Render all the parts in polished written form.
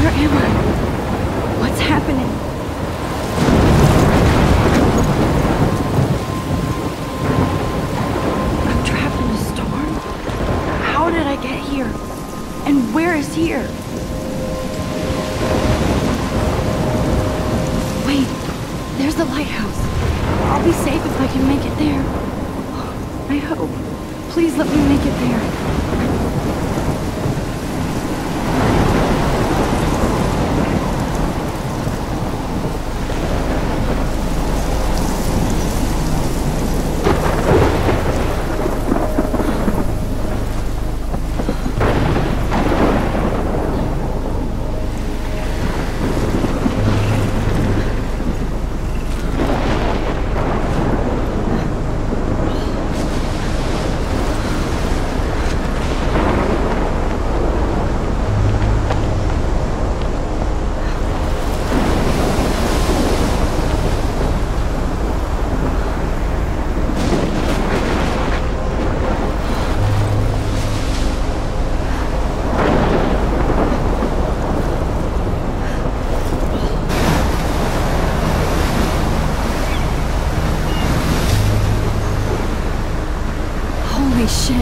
Where am I? What's happening? I'm trapped in a storm? How did I get here? And where is here? Wait, there's the lighthouse. I'll be safe if I can make it there. I hope. Please let me make it there. Holy shit.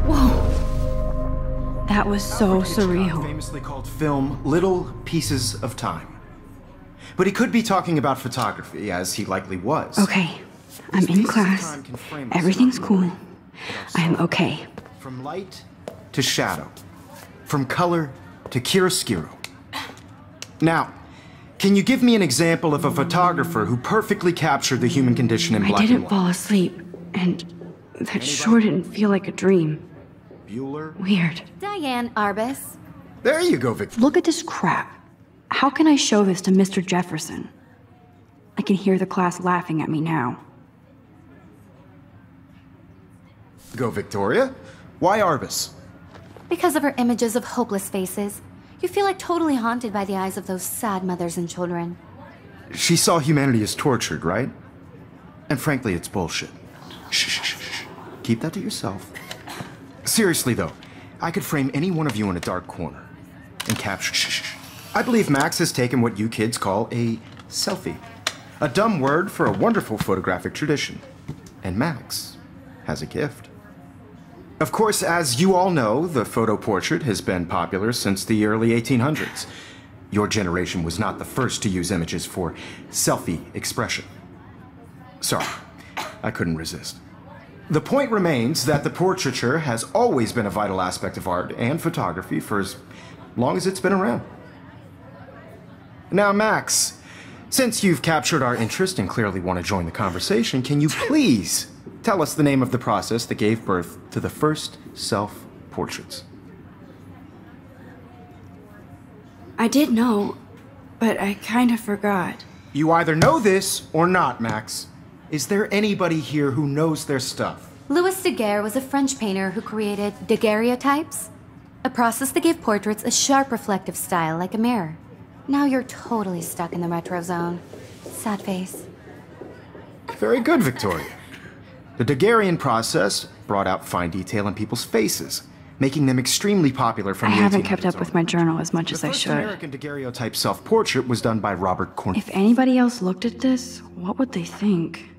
Whoa. That was so surreal. Famously called film Little Pieces of Time. But he could be talking about photography, as he likely was. Okay. I'm in class. Everything's cool. I'm okay. From light to shadow. From color to chiaroscuro. Now, can you give me an example of a photographer who perfectly captured the human condition in black and white? I didn't fall asleep, and that sure didn't feel like a dream. Bueller? Weird. Diane Arbus. There you go, Victor. Look at this crap. How can I show this to Mr. Jefferson? I can hear the class laughing at me now. Go, Victoria. Why Arbus? Because of her images of hopeless faces, you feel like totally haunted by the eyes of those sad mothers and children. She saw humanity as tortured, right? And frankly, it's bullshit. Shh, shh, shh, shh. Keep that to yourself. Seriously, though, I could frame any one of you in a dark corner and capture. Shh, shh, shh. I believe Max has taken what you kids call a selfie. A dumb word for a wonderful photographic tradition. And Max has a gift. Of course, as you all know, the photo portrait has been popular since the early 1800s. Your generation was not the first to use images for selfie expression. Sorry, I couldn't resist. The point remains that the portraiture has always been a vital aspect of art and photography for as long as it's been around. Now, Max, since you've captured our interest and clearly want to join the conversation, can you please tell us the name of the process that gave birth to the first self-portraits? I did know, but I kind of forgot. You either know this or not, Max. Is there anybody here who knows their stuff? Louis Daguerre was a French painter who created daguerreotypes, a process that gave portraits a sharp reflective style like a mirror. Now you're totally stuck in the retro zone. Sad face. Very good, Victoria. The Daguerrean process brought out fine detail in people's faces, making them extremely popular from the 1800s. I haven't kept up with my journal as much as I should. The first American daguerreotype self-portrait was done by Robert Cornwell. If anybody else looked at this, what would they think?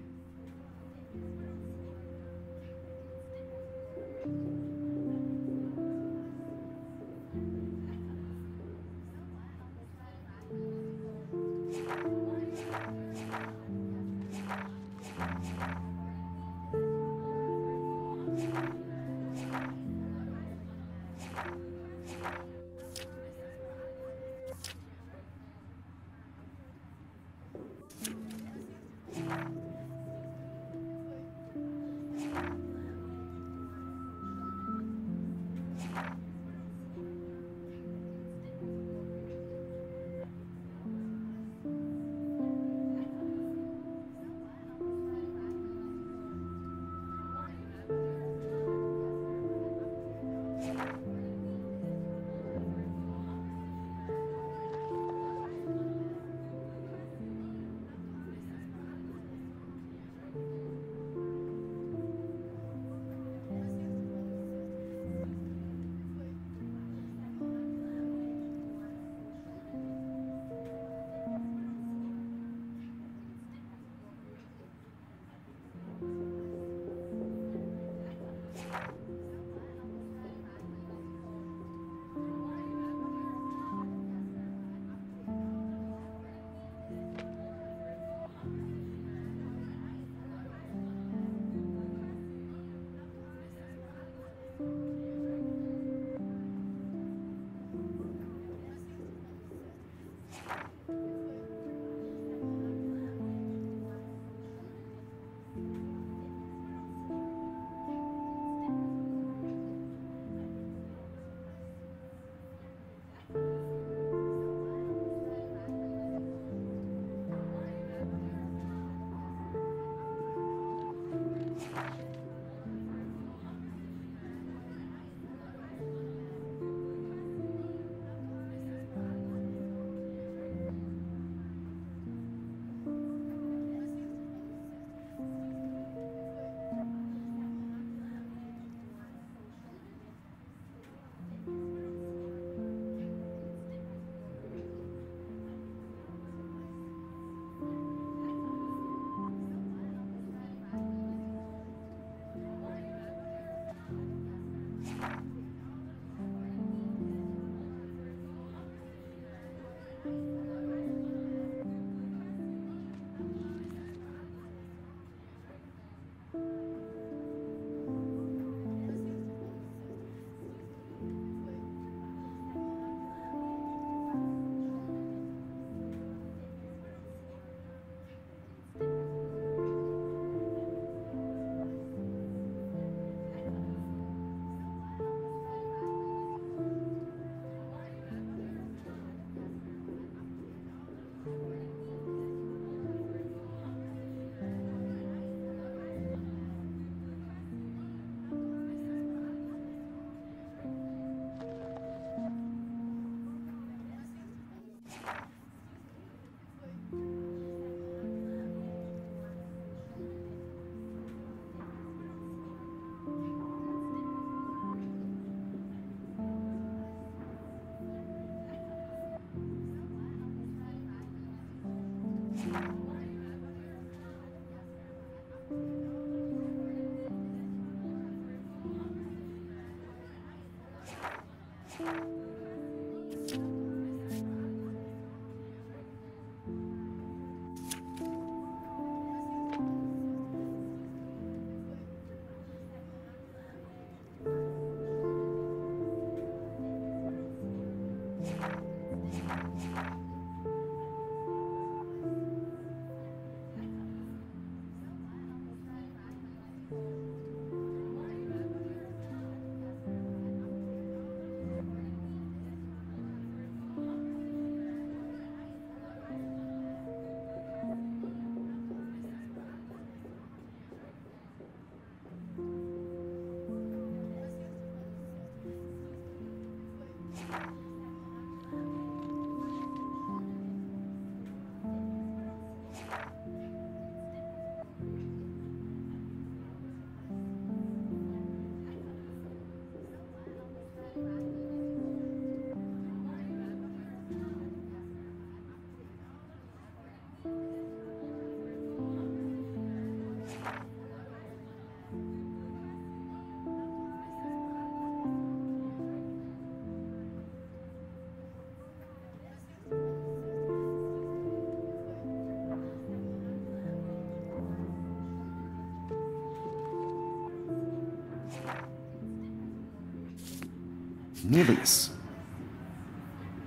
Neelius.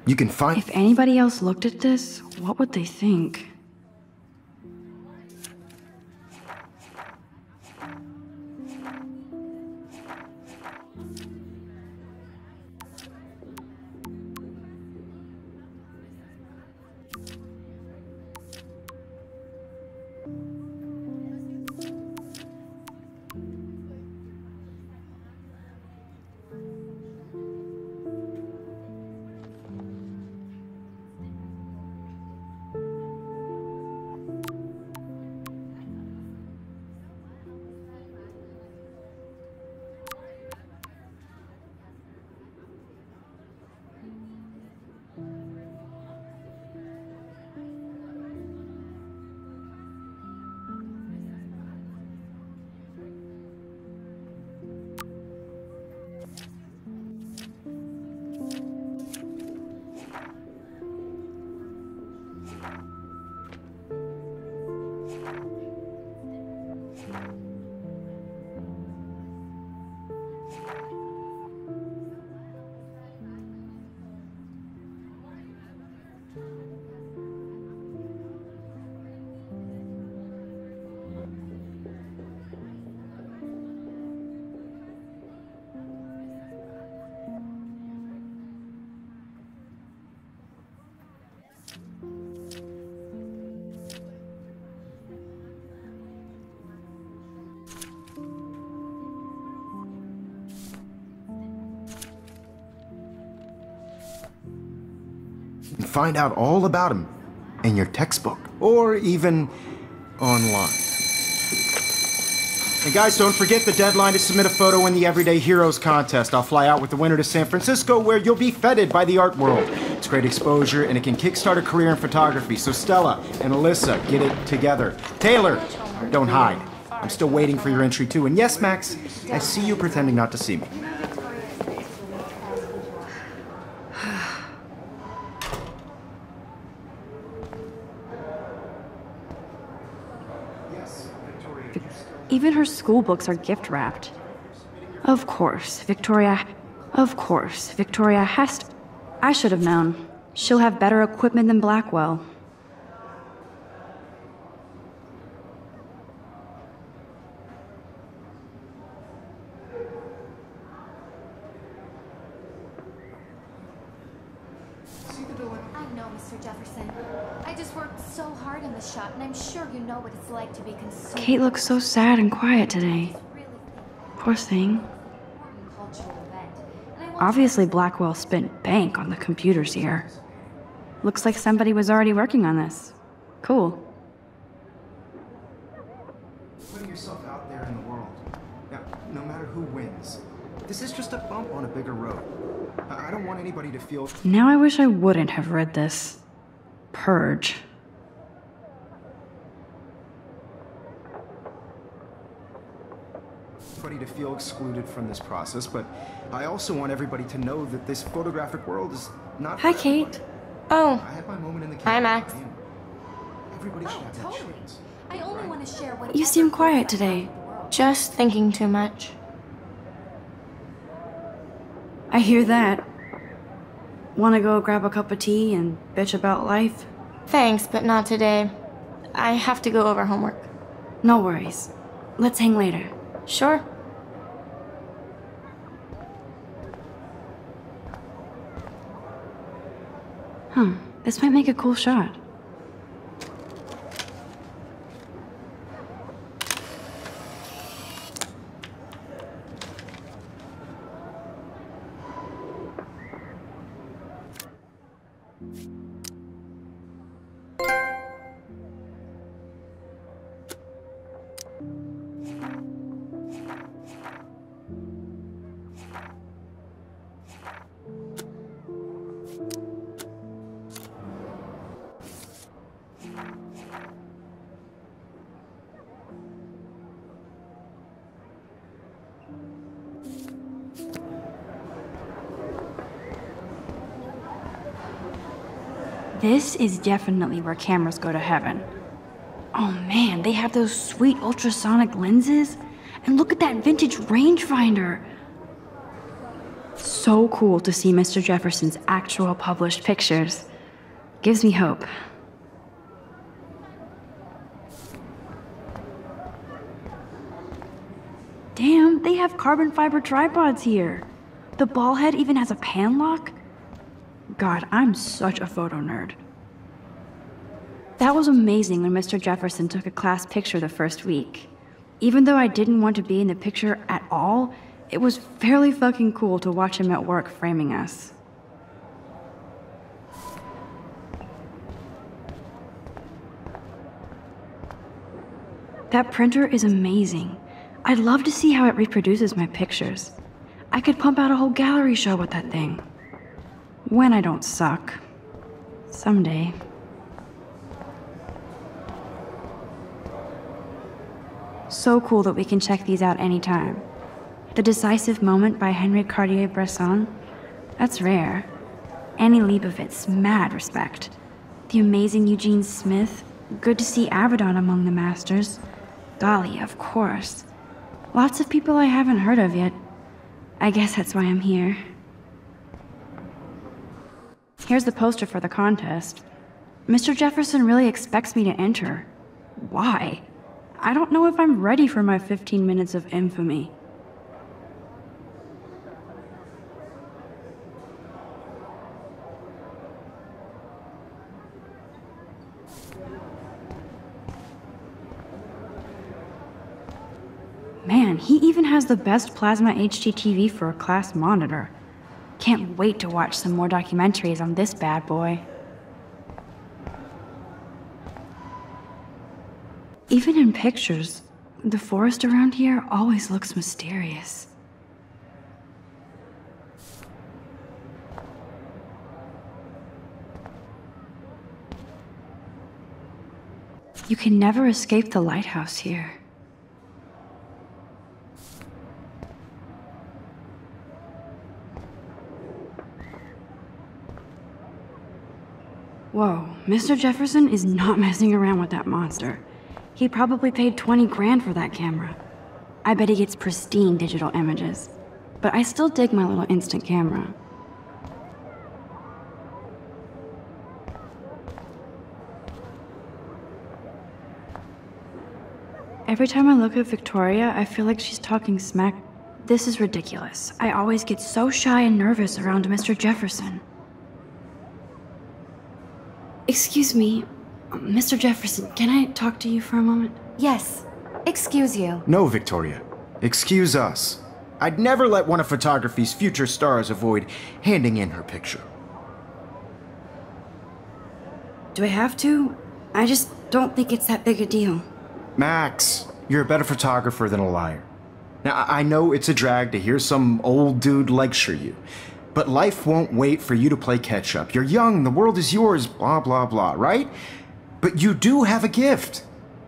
You can find... If anybody else looked at this, what would they think? Find out all about him in your textbook, or even online. And guys, don't forget the deadline to submit a photo in the Everyday Heroes contest. I'll fly out with the winner to San Francisco, where you'll be feted by the art world. It's great exposure, and it can kickstart a career in photography. So Stella and Alyssa, get it together. Taylor, don't hide. I'm still waiting for your entry too. And yes, Max, I see you pretending not to see me. Even her school books are gift wrapped. Of course, Victoria has to... I should have known. She'll have better equipment than Blackwell. I know, Mr. Jefferson. I just worked so hard in the shop, and I'm sure you know what it's like to be consumed. Kate looks so sad and quiet today. Poor thing. Obviously Blackwell spent bank on the computers here. Looks like somebody was already working on this. Cool. Putting yourself out there in the world. Now, no matter who wins, this is just a bump on a bigger road. I don't want anybody to feel... Now I wish I wouldn't have read this. Purge. anybody to feel excluded from this process, but I also want everybody to know that this photographic world is not. Hi, for Kate. everybody. Oh, I had my moment in the hi, camera. Max. Everybody should have that chance. I only want to share what You seem quiet today. just thinking too much. I hear that. Wanna go grab a cup of tea and bitch about life? Thanks, but not today. I have to go over homework. No worries. Let's hang later. Sure. This might make a cool shot. This is definitely where cameras go to heaven. Oh man, they have those sweet ultrasonic lenses. And look at that vintage rangefinder. So cool to see Mr. Jefferson's actual published pictures. Gives me hope. Damn, they have carbon fiber tripods here. The ball head even has a pan lock. God, I'm such a photo nerd. That was amazing when Mr. Jefferson took a class picture the first week. Even though I didn't want to be in the picture at all, it was fairly fucking cool to watch him at work framing us. That printer is amazing. I'd love to see how it reproduces my pictures. I could pump out a whole gallery show with that thing. When I don't suck. Someday. So cool that we can check these out anytime. The Decisive Moment by Henri Cartier-Bresson. That's rare. Annie Leibovitz, mad respect. The amazing Eugene Smith. Good to see Avedon among the masters. Dali, of course. Lots of people I haven't heard of yet. I guess that's why I'm here. Here's the poster for the contest. Mr. Jefferson really expects me to enter. Why? I don't know if I'm ready for my 15 minutes of infamy. Man, he even has the best plasma HDTV for a class monitor. Can't wait to watch some more documentaries on this bad boy. Even in pictures, the forest around here always looks mysterious. You can never escape the lighthouse here. Whoa, Mr. Jefferson is not messing around with that monster. He probably paid 20 grand for that camera. I bet he gets pristine digital images. But I still dig my little instant camera. Every time I look at Victoria, I feel like she's talking smack. This is ridiculous. I always get so shy and nervous around Mr. Jefferson. Excuse me, Mr. Jefferson, can I talk to you for a moment? Yes. Excuse you. No, Victoria. Excuse us. I'd never let one of photography's future stars avoid handing in her picture. Do I have to? I just don't think it's that big a deal. Max, you're a better photographer than a liar. Now, I know it's a drag to hear some old dude lecture you, but life won't wait for you to play catch-up. You're young, the world is yours, blah, blah, blah, right? But you do have a gift.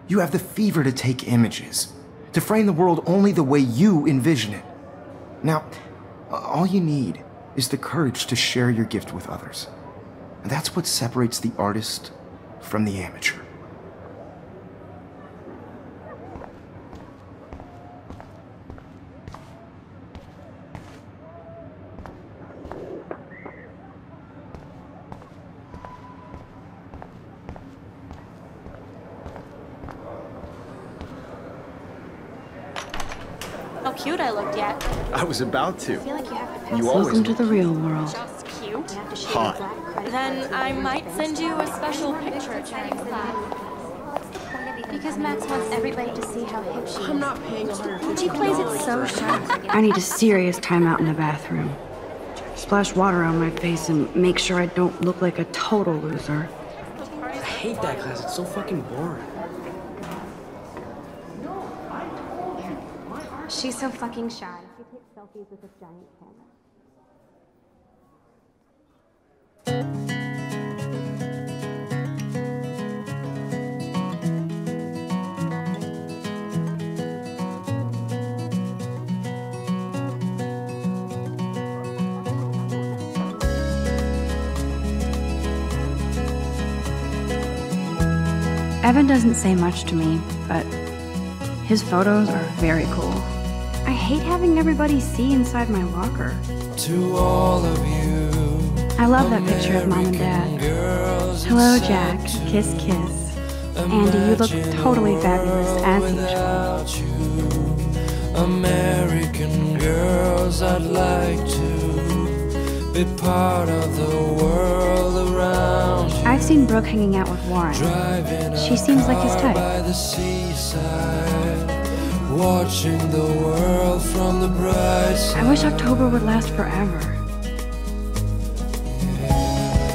You have the fever to take images. To frame the world only the way you envision it. Now, all you need is the courage to share your gift with others. And that's what separates the artist from the amateur. How cute I looked yet. I was about to. I feel like you have to You always Welcome to the real world. just cute. hot. Then I might send you a special picture during class. Because Max wants everybody to see how hip she is. I'm not paying $150. She plays it so sharp. I need a serious timeout in the bathroom. Splash water on my face and make sure I don't look like a total loser. I hate that class. It's so fucking boring. She's so fucking shy. She takes selfies with this giant camera. Evan doesn't say much to me, but his photos are very cool. I hate having everybody see inside my locker. To all of you, I love that picture of Mom and Dad. Hello, Jack. Kiss, kiss. Andy, you look totally fabulous, as usual. American girls, I'd like to be part of the world around you. I've seen Brooke hanging out with Warren. She seems like his type. By the seaside, watching the world from the bright side. I wish October would last forever.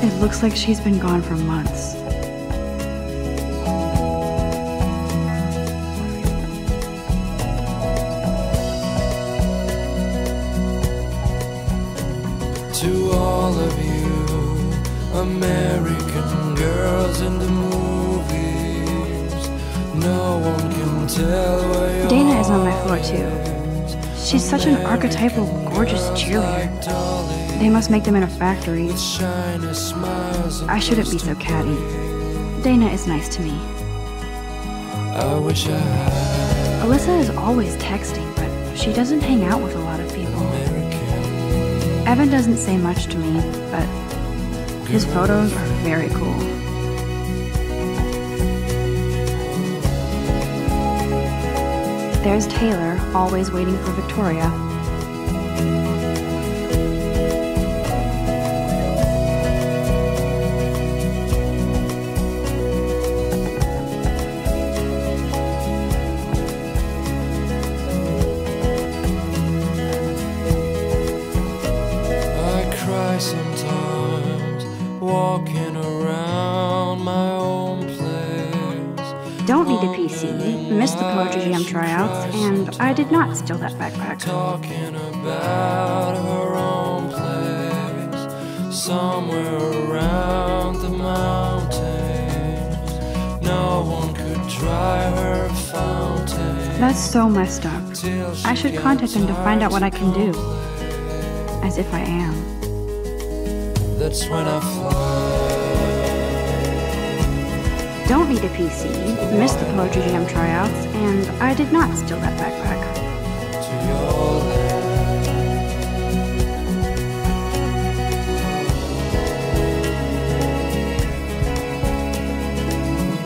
It looks like she's been gone for months. To all of you, American girls in the movies, no one can tell where you're. Dana is on my floor too. She's such an archetypal, gorgeous cheerleader. They must make them in a factory. Shiny smiles. I shouldn't be so catty. Dana is nice to me. I wish I had Alyssa is always texting, but she doesn't hang out with a lot of people. Evan doesn't say much to me, but his photos are very cool. There's Taylor, always waiting for Victoria. sometimes walking around my own place. Don't need a PC, missed the Poetry Jam tryouts, and I did not steal that backpack. Talking about her own place, somewhere around the mountains. No one could dry her fountain. That's so messed up. I should contact them to find out what I can do. As if I am. That's when I fly. Don't need a PC, missed the Poetry Jam tryouts, and I did not steal that backpack. To your land.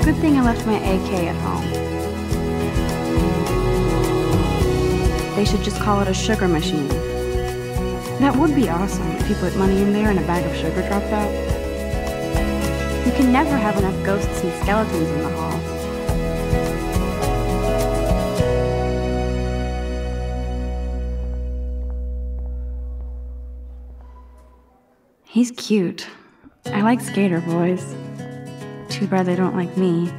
Good thing I left my AK at home. They should just call it a sugar machine. That would be awesome if you put money in there and a bag of sugar dropped out. You can never have enough ghosts and skeletons in the hall. He's cute. I like skater boys. Too bad they don't like me.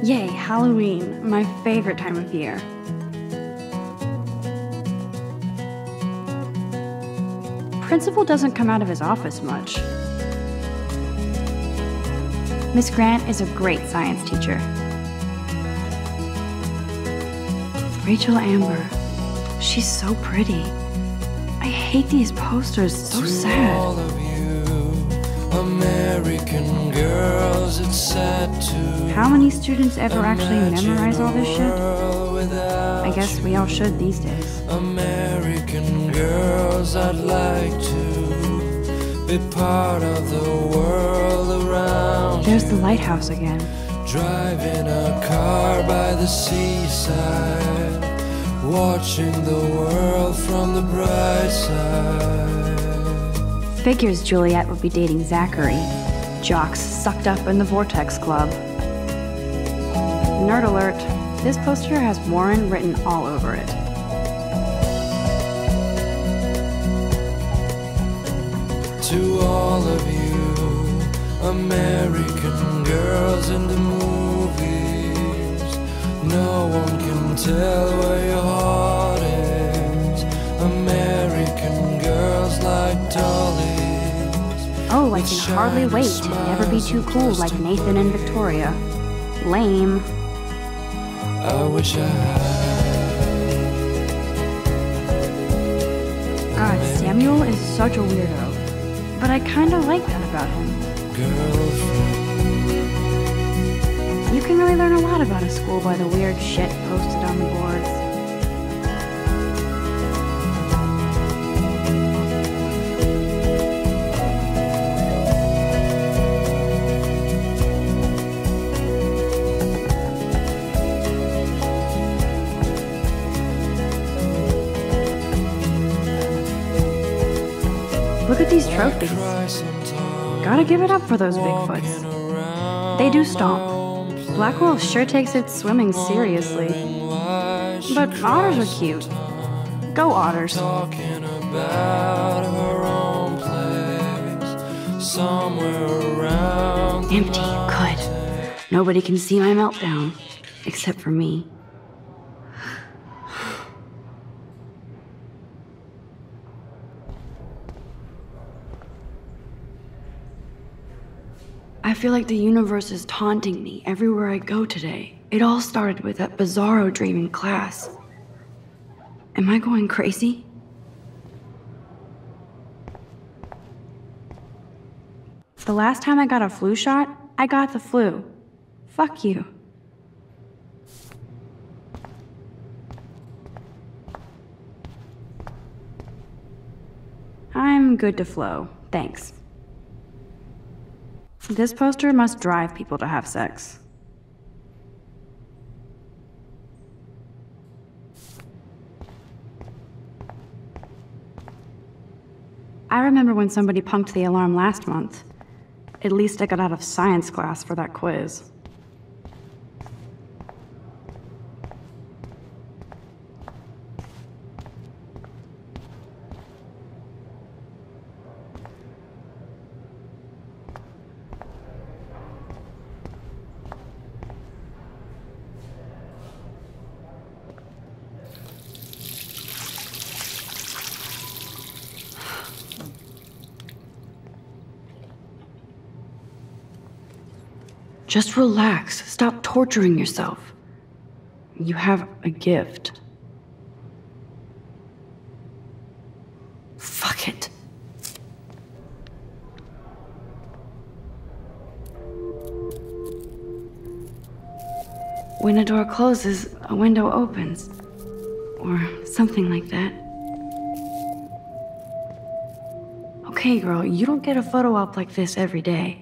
Yay, Halloween, my favorite time of year. Principal doesn't come out of his office much. Miss Grant is a great science teacher. Rachel Amber. She's so pretty. I hate these posters, so To sad. all of you, American girls, it's sad to How many students ever actually memorize all this shit? without I guess we all should these days. American girls, I'd like to be part of the world around There's you. the lighthouse again. Driving a car by the seaside, watching the world from the bright side. Figures Juliet would be dating Zachary. Jocks sucked up in the Vortex Club. Nerd alert, this poster has Warren written all over it. To all of you, American girls in the movies, no one can tell where your heart is. American girls like dollies. Oh, I can hardly wait to never be too cool like Nathan and Victoria. Lame. I wish I had God, Samuel is such a weirdo. But I kinda like that about him. girlfriend. You can really learn a lot about a school by the weird shit posted on the boards. Look at these trophies. Gotta give it up for those Bigfoots. They do stomp. Blackwell sure takes its swimming seriously. But otters are cute. Go otters. Talking about her own place, somewhere around the Empty, good. Nobody can see my meltdown. Except for me. I feel like the universe is taunting me everywhere I go today. It all started with that bizarro dream in class. Am I going crazy? The last time I got a flu shot, I got the flu. Fuck you. I'm good to flow, thanks. This poster must drive people to have sex. I remember when somebody punked the alarm last month. At least I got out of science class for that quiz. Just relax. Stop torturing yourself. You have a gift. Fuck it. When a door closes, a window opens. Or something like that. Okay, girl, you don't get a photo op like this every day.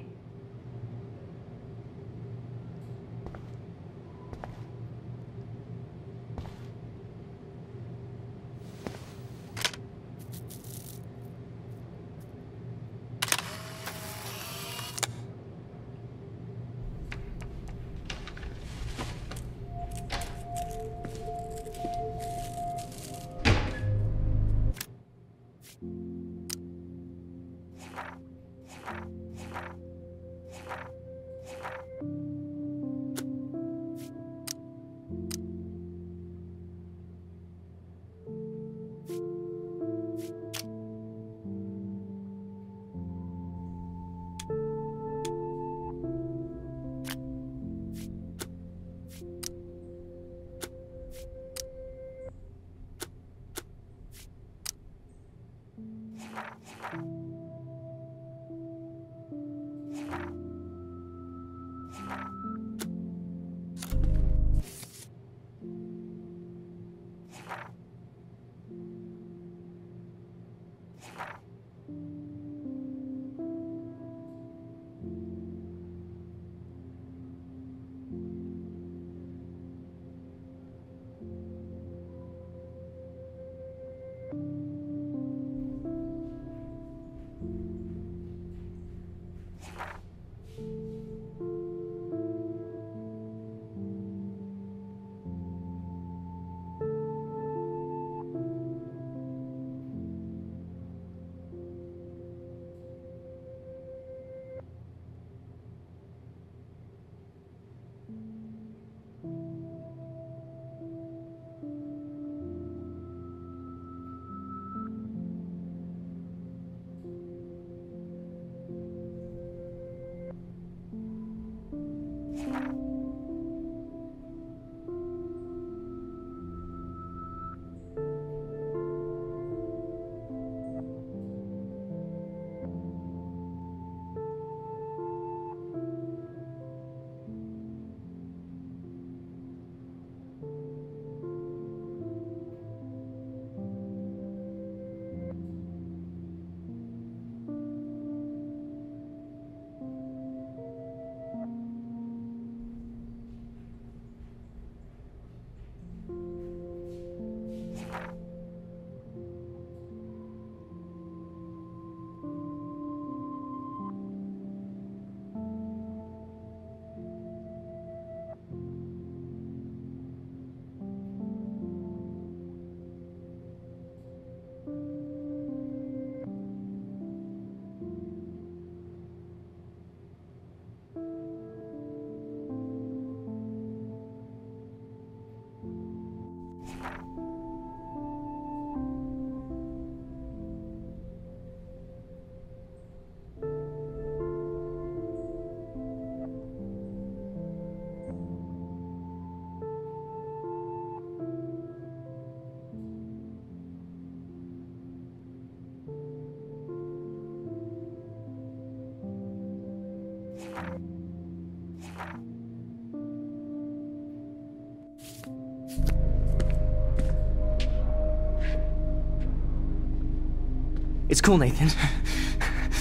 It's cool, Nathan.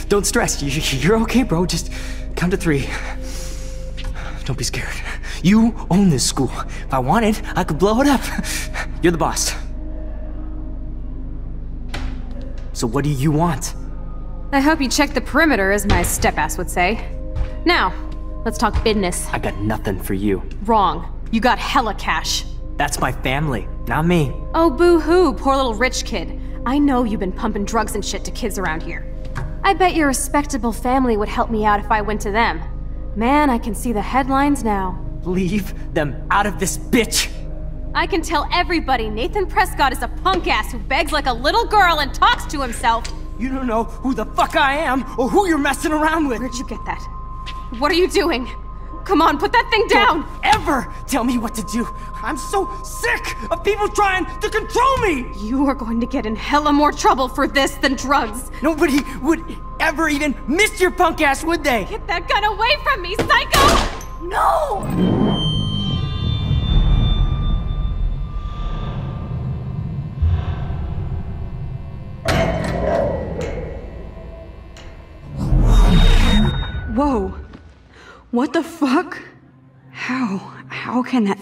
Don't stress. You're okay, bro. Just count to 3. Don't be scared. You own this school. If I wanted, I could blow it up. You're the boss. So what do you want? I hope you checked the perimeter, as my step-ass would say. Now, let's talk business. I got nothing for you. Wrong. You got hella cash. That's my family, not me. Oh, boo-hoo, poor little rich kid. I know you've been pumping drugs and shit to kids around here. I bet your respectable family would help me out if I went to them. Man, I can see the headlines now. Leave them out of this bitch! I can tell everybody Nathan Prescott is a punk-ass who begs like a little girl and talks to himself. You don't know who the fuck I am or who you're messing around with. Where'd you get that? What are you doing? Come on, put that thing down! Don't ever tell me what to do! I'm so sick of people trying to control me! You are going to get in hella more trouble for this than drugs. Nobody would ever even miss your punk ass, would they? Get that gun away from me, psycho! No! Whoa. What the fuck? How can that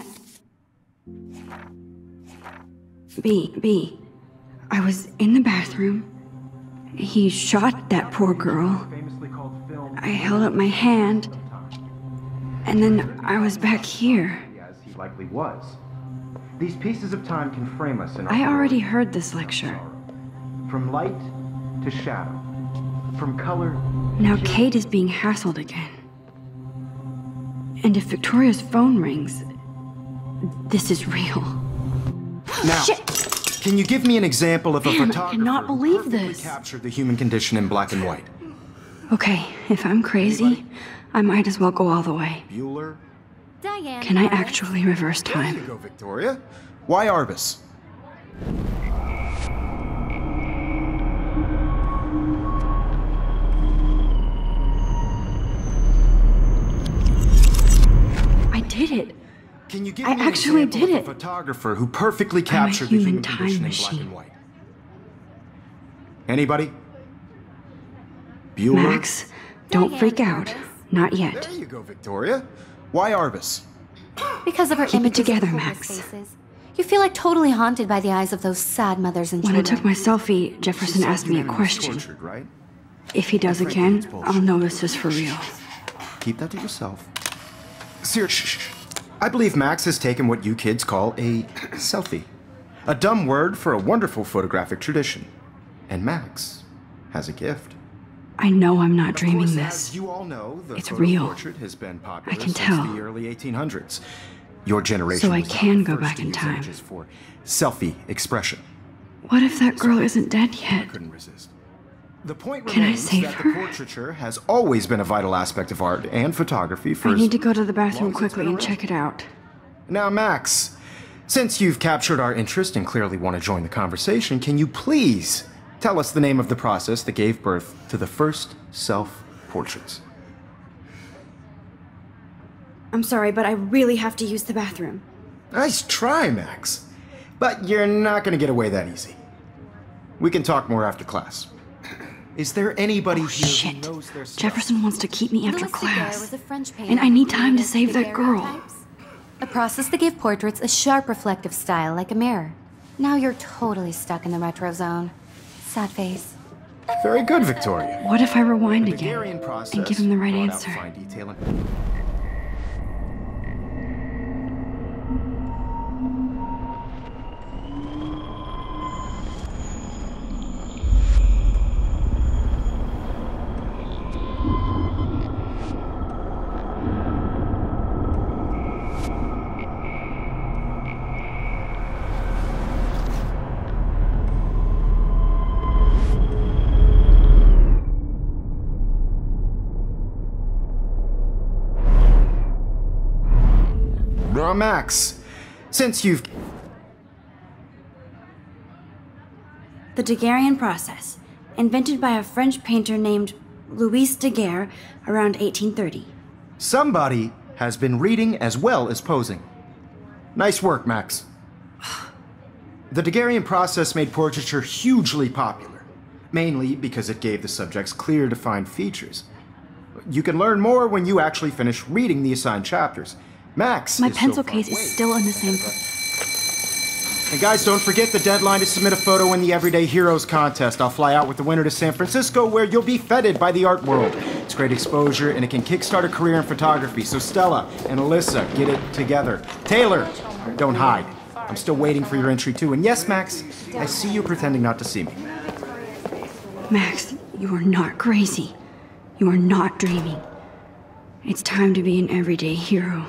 be? I was in the bathroom. He shot that poor girl. I held up my hand. And then I was back here. As he likely was. These pieces of time can frame us in our I already world. heard this lecture. From light to shadow. From color. Now Kate is being hassled again. And if Victoria's phone rings, this is real. Now, Shit. Can you give me an example of a Damn, I photographer cannot who believe perfectly this. captured the human condition in black and white? Okay, if I'm crazy, I might as well go all the way. Bueller? Diane. Can I Arbus. actually reverse There you time? go, Victoria. Why Arbus? I did it. Can you give I me actually an example did of it. a photographer who perfectly captured the human human time condition in black machine. and white? Anybody? Bueller? Max, don't Diane freak out. Arbus. Not yet. There you go, Victoria. Why Arbus? Because of her Keep it images together, of hopeless Max. faces. You feel like totally haunted by the eyes of those sad mothers and When I children. took my selfie, Jefferson asked me a Humanity was question. tortured, right? If he does Frankly, again, it's bullshit. I'll know this is for real. Keep that to yourself. Seriously, I believe Max has taken what you kids call a selfie. A dumb word for a wonderful photographic tradition. And Max has a gift. I know I'm not Of dreaming course, this. as you all know, the It's photo real. portrait has been popular I can since tell. the early 1800s. Your generation So I was not can the go first back to in use time. images for selfie expression. What if that girl isn't dead I yet? couldn't resist. The point Can I remains save that her? the portraiture has always been a vital aspect of art and photography for I as need to go to the long bathroom as it's quickly been and check it out. Now, Max, since you've captured our interest and clearly want to join the conversation, can you please tell us the name of the process that gave birth to the first self-portraits? I'm sorry, but I really have to use the bathroom. Nice try, Max. But you're not going to get away that easy. We can talk more after class. Is there anybody Oh, here shit. who knows their stuff? Jefferson wants to keep me after Louis Daguerre class. was a French painter And I need who time to created save that girl. daguerreotypes, a process that gave portraits a sharp reflective style like a mirror. Now you're totally stuck in the retro zone. Sad face. Very good, Victoria. What if I rewind The again Daguerrean process and give him the right brought out answer? fine detail and- Now, Max, since you've... The Daguerrean process, invented by a French painter named Louis Daguerre around 1830. Somebody has been reading as well as posing. Nice work, Max. The Daguerrean process made portraiture hugely popular, mainly because it gave the subjects clear, defined features. You can learn more when you actually finish reading the assigned chapters. Max, My pencil case is still in the same place. And guys, don't forget the deadline to submit a photo in the Everyday Heroes contest. I'll fly out with the winner to San Francisco, where you'll be feted by the art world. It's great exposure, and it can kickstart a career in photography. So Stella and Alyssa, get it together. Taylor, don't hide. I'm still waiting for your entry too. And yes, Max, I see you pretending not to see me. Max, you are not crazy. You are not dreaming. It's time to be an everyday hero.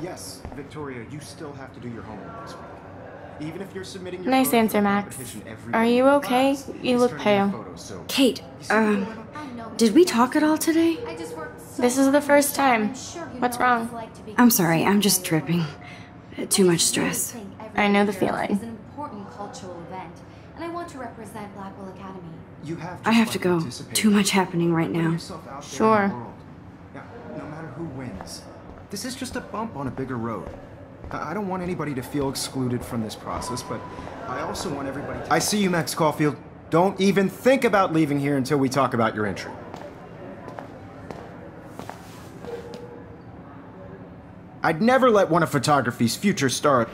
Yes, Victoria, you still have to do your homework this week. Even if you're submitting your Nice photo answer, to Max. competition every Are you week, okay? class You is look turning pale. in photos, so- Kate, did we talk at all today? This is the first time. What's wrong? I'm sorry, I'm just tripping. Too much stress. I know the feeling. It's an important cultural event, and I want to represent Blackwell Academy. You have I have to by go. participating. Too much happening right Put now. yourself out there in the Sure. world. Yeah, no matter who wins, this is just a bump on a bigger road. I don't want anybody to feel excluded from this process, but I also want everybody to... I see you, Max Caulfield. Don't even think about leaving here until we talk about your entry. I'd never let one of photography's future stars...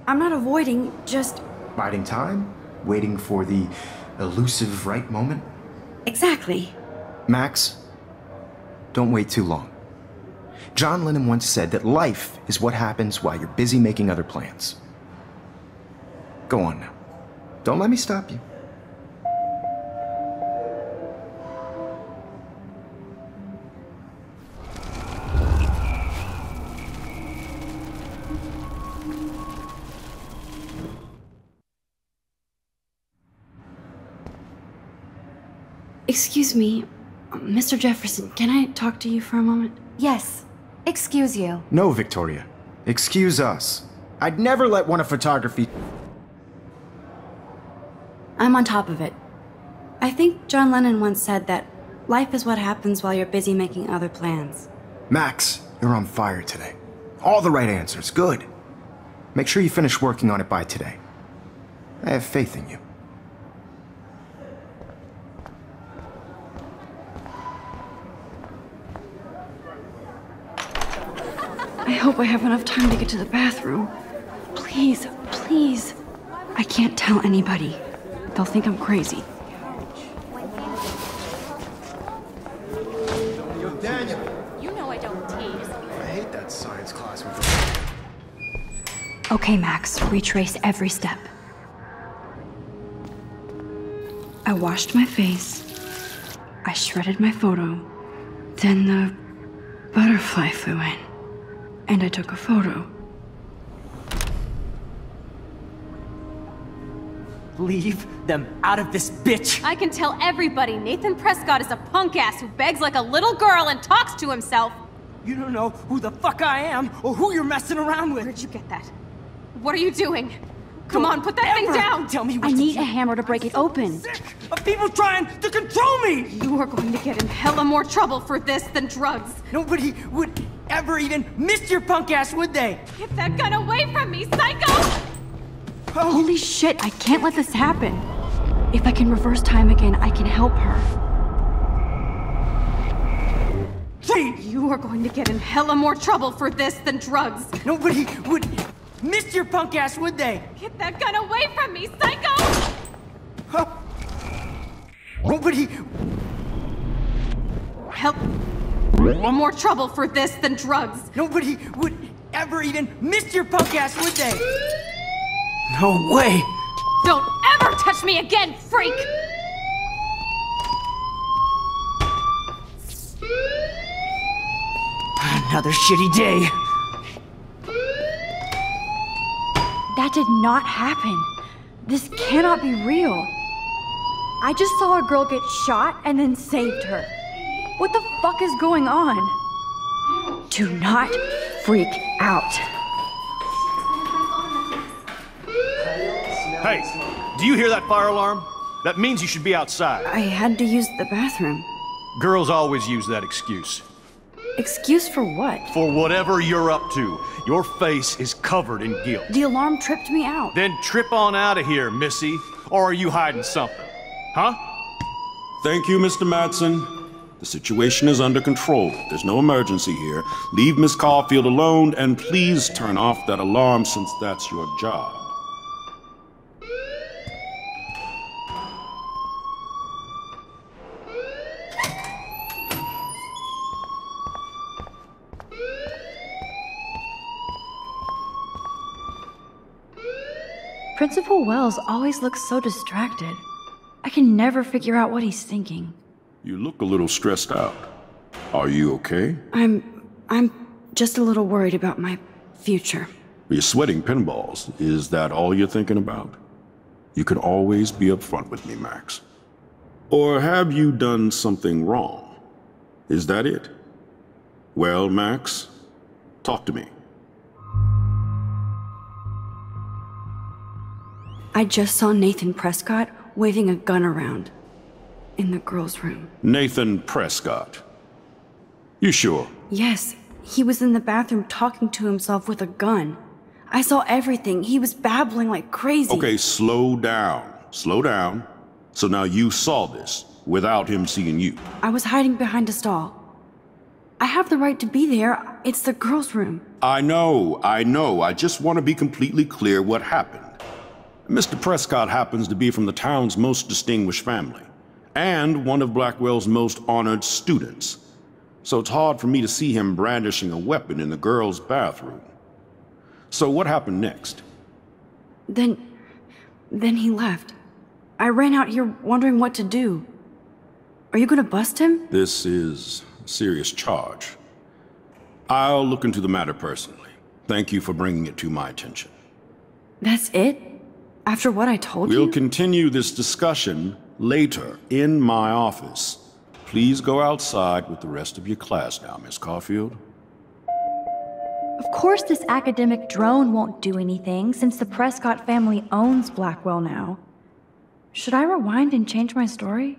I'm not avoiding, just... biding time, waiting for the elusive right moment. Exactly. Max, don't wait too long. John Lennon once said that life is what happens while you're busy making other plans. Go on now. Don't let me stop you. Excuse me, Mr. Jefferson, can I talk to you for a moment? Yes. Excuse you. No, Victoria. Excuse us. I'd never let one of photography... I'm on top of it. I think John Lennon once said that life is what happens while you're busy making other plans. Max, you're on fire today. All the right answers. Good. Make sure you finish working on it by today. I have faith in you. I hope I have enough time to get to the bathroom. Please, please. I can't tell anybody. They'll think I'm crazy. Yo, Daniel. You know I don't tease. I hate that science class with Okay, Max, retrace every step. I washed my face. I shredded my photo. Then the butterfly flew in. And I took a photo. Leave them out of this bitch! I can tell everybody Nathan Prescott is a punk ass who begs like a little girl and talks to himself. You don't know who the fuck I am or who you're messing around with. Where'd you get that? What are you doing? Come on, put that thing Ever down! Tell me what I to need do. a hammer to break it open. Sick of people trying to control me! You are going to get in hella more trouble for this than drugs. Nobody would ever even miss your punk ass, would they? Get that gun away from me, psycho! Holy shit, I can't let this happen. If I can reverse time again, I can help her. Please! You are going to get in hella more trouble for this than drugs. Nobody would miss your punk ass, would they? Get that gun away from me, psycho! Nobody... Help. More trouble for this than drugs. Nobody would ever even miss your punk ass, would they? No way! Don't ever touch me again, freak! Another shitty day. That did not happen. This cannot be real. I just saw a girl get shot and then saved her. What the fuck is going on? Do not freak out. Hey, do you hear that fire alarm? That means you should be outside. I had to use the bathroom. Girls always use that excuse. Excuse for what? For whatever you're up to. Your face is covered in guilt. The alarm tripped me out. Then trip on out of here, Missy. Or are you hiding something? Huh? Thank you, Mr. Madsen. The situation is under control. There's no emergency here. Leave Miss Caulfield alone, and please turn off that alarm since that's your job. Principal Wells always looks so distracted. I can never figure out what he's thinking. You look a little stressed out. Are you okay? I'm just a little worried about my future. You're sweating pinballs. Is that all you're thinking about? You can always be upfront with me, Max. Or have you done something wrong? Is that it? Well, Max, talk to me. I just saw Nathan Prescott waving a gun around in the girls' room. Nathan Prescott. You sure? Yes, he was in the bathroom talking to himself with a gun. I saw everything. He was babbling like crazy. Okay, slow down. Slow down. So now you saw this without him seeing you. I was hiding behind a stall. I have the right to be there. It's the girls' room. I know. I just want to be completely clear what happened. Mr. Prescott happens to be from the town's most distinguished family, and one of Blackwell's most honored students. So it's hard for me to see him brandishing a weapon in the girls' bathroom. So what happened next? Then he left. I ran out here wondering what to do. Are you gonna bust him? This is a serious charge. I'll look into the matter personally. Thank you for bringing it to my attention. That's it? After what I told you? We'll continue this discussion later in my office. Please go outside with the rest of your class now, Miss Caulfield. Of course this academic drone won't do anything, since the Prescott family owns Blackwell now. Should I rewind and change my story?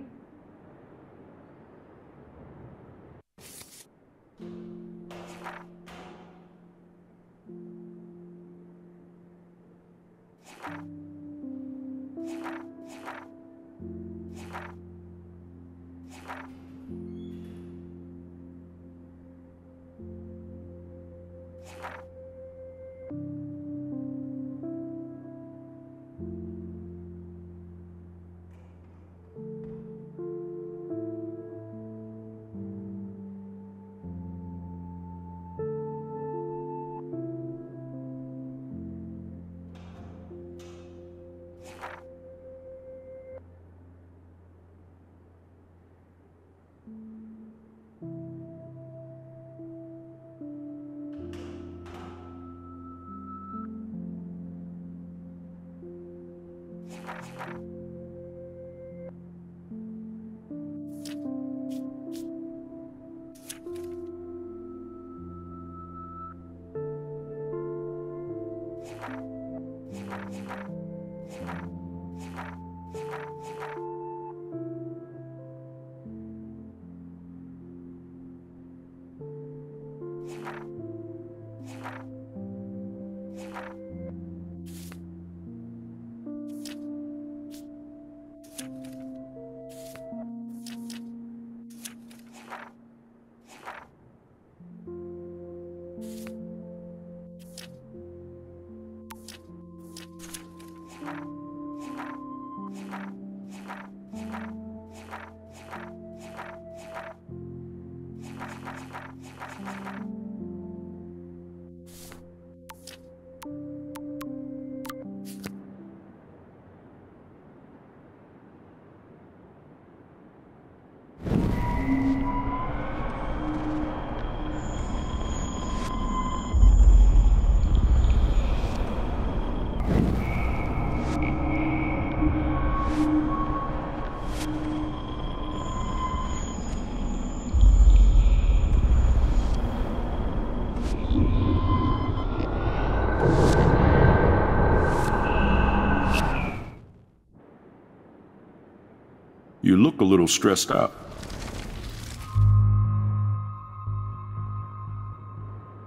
You look a little stressed out.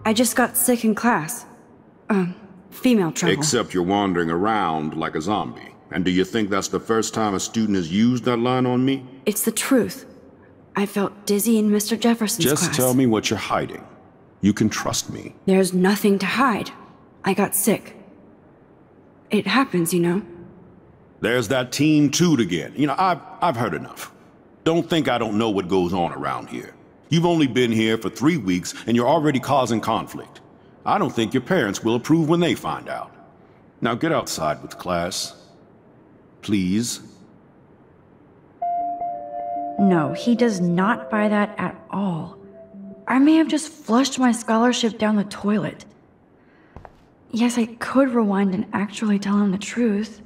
I just got sick in class. Female trouble. Except you're wandering around like a zombie. And do you think that's the first time a student has used that line on me? It's the truth. I felt dizzy in Mr. Jefferson's class. Just tell me what you're hiding. You can trust me. There's nothing to hide. I got sick. It happens, you know. There's that teen toot again. You know, I've heard enough. Don't think I don't know what goes on around here. You've only been here for 3 weeks and you're already causing conflict. I don't think your parents will approve when they find out. Now get outside with class. Please. No, he does not buy that at all. I may have just flushed my scholarship down the toilet. Yes, I could rewind and actually tell him the truth.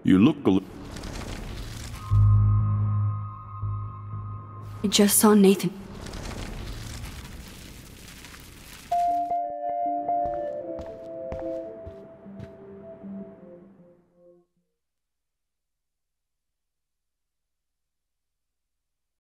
You look a little... I just saw Nathan.